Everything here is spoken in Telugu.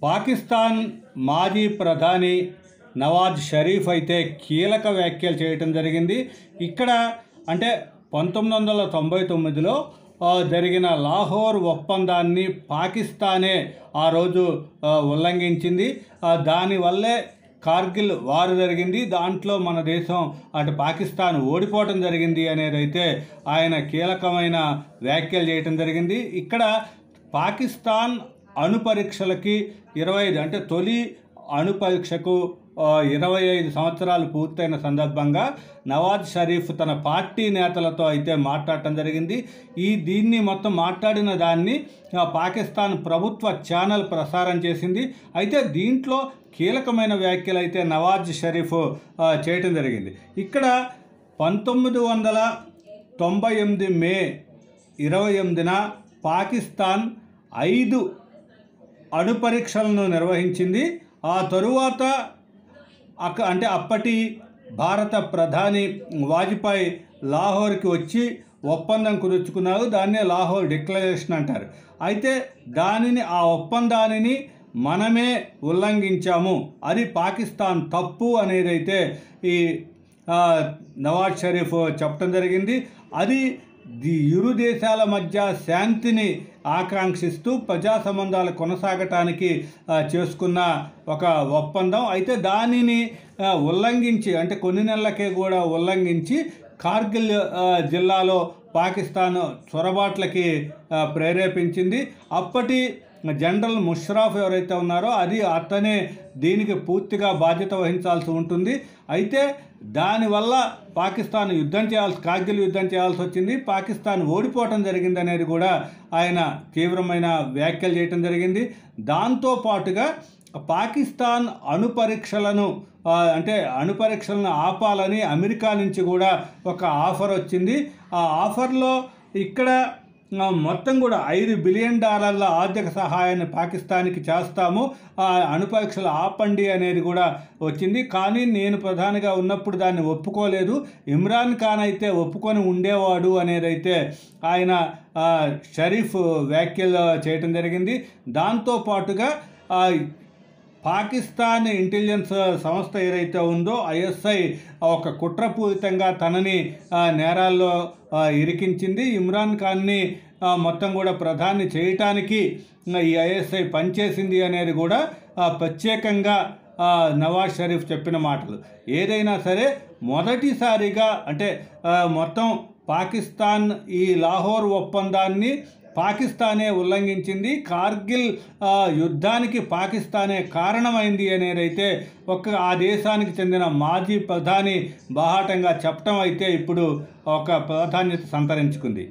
పాకిస్తాన్ మాజీ ప్రధాని నవాజ్ షరీఫ్ అయితే కీలక వ్యాఖ్యలు చేయటం జరిగింది. ఇక్కడ అంటే 1999లో జరిగిన లాహోర్ ఒప్పందాన్ని పాకిస్తానే ఆ రోజు ఉల్లంఘించింది. దానివల్లే కార్గిల్ వారు జరిగింది. దాంట్లో మన దేశం అటు పాకిస్తాన్ ఓడిపోవటం జరిగింది అనేది అయితే ఆయన కీలకమైన వ్యాఖ్యలు చేయటం జరిగింది. ఇక్కడ పాకిస్తాన్ అణు పరీక్షలకి 25 అంటే తొలి అణు పరీక్షకు 25 సంవత్సరాలు పూర్తయిన సందర్భంగా నవాజ్ షరీఫ్ తన పార్టీ నేతలతో అయితే మాట్లాడటం జరిగింది. దీన్ని మొత్తం మాట్లాడిన దాన్ని పాకిస్తాన్ ప్రభుత్వ ఛానల్ ప్రసారం చేసింది. అయితే దీంట్లో కీలకమైన వ్యాఖ్యలు అయితే నవాజ్ షరీఫ్ చేయటం జరిగింది. ఇక్కడ 1998 మే 28న పాకిస్తాన్ 5 అణు పరీక్షలను నిర్వహించింది. ఆ తరువాత అంటే అప్పటి భారత ప్రధాని వాజ్పేయి లాహోర్కి వచ్చి ఒప్పందం కుదుర్చుకున్నారు. దాన్నే లాహోర్ డిక్లరేషన్ అంటారు. అయితే ఆ ఒప్పందాన్ని మనమే ఉల్లంఘించాము, అది పాకిస్తాన్ తప్పు అనేది అయితే ఈ నవాజ్ షరీఫ్ చెప్పడం జరిగింది. అది ఇరు దేశాల మధ్య శాంతిని ఆకాంక్షిస్తూ ప్రజా సంబంధాలు కొనసాగటానికి చేసుకున్న ఒక ఒప్పందం. అయితే దానిని ఉల్లంఘించి అంటే కొన్ని నెలలకే కూడా ఉల్లంఘించి కార్గిల్ జిల్లాలో పాకిస్తాన్ చొరబాట్లకి ప్రేరేపించింది. అప్పటి జనరల్ ముషర్రఫ్ ఎవరైతే ఉన్నారో అతనే దీనికి పూర్తిగా బాధ్యత వహించాల్సి ఉంటుంది. అయితే దానివల్ల పాకిస్తాన్ కార్గిల్ యుద్ధం చేయాల్సి వచ్చింది. పాకిస్తాన్ ఓడిపోవటం జరిగింది అనేది కూడా ఆయన తీవ్రమైన వ్యాఖ్యలు చేయటం జరిగింది. దాంతోపాటుగా పాకిస్తాన్ అణు పరీక్షలను ఆపాలని అమెరికా నుంచి కూడా ఒక ఆఫర్ వచ్చింది. ఆ ఆఫర్లో ఇక్కడ మొత్తం కూడా $5 బిలియన్ ఆర్థిక సహాయాన్ని పాకిస్తాన్కి చేస్తాము, అణు పరీక్షలు ఆపండి అనేది కూడా వచ్చింది. కానీ నేను ప్రధానిగా ఉన్నప్పుడు దాన్ని ఒప్పుకోలేదు, ఇమ్రాన్ ఖాన్ అయితే ఒప్పుకొని ఉండేవాడు అనేది అయితే ఆయన షరీఫ్ వ్యాఖ్యలు చేయటం జరిగింది. దాంతోపాటుగా పాకిస్తాన్ ఇంటెలిజెన్స్ సంస్థ ఏదైతే ఉందో ISI ఒక కుట్రపూరితంగా తనని నేరాల్లో ఇరికించింది. ఇమ్రాన్ ఖాన్ని మొత్తం కూడా ప్రధాని చేయటానికి ఈ ISI పనిచేసింది అనేది కూడా ప్రత్యేకంగా నవాజ్ షరీఫ్ చెప్పిన మాటలు. ఏదైనా సరే మొదటిసారిగా మొత్తం పాకిస్తాన్ ఈ లాహోర్ ఒప్పందాన్ని పాకిస్తానే ఉల్లంఘించింది, కార్గిల్ యుద్ధానికి పాకిస్తానే కారణమైంది అనేది అయితే ఆ దేశానికి చెందిన మాజీ ప్రధాని బాహాటంగా చెప్పడం అయితే ఇప్పుడు ఒక ప్రాధాన్యత సంతరించుకుంది.